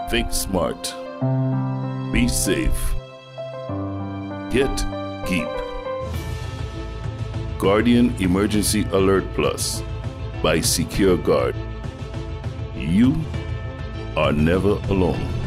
Think smart. Be safe. Get GEAP. Guardian Emergency Alert Plus by Secure Guard. You are never alone.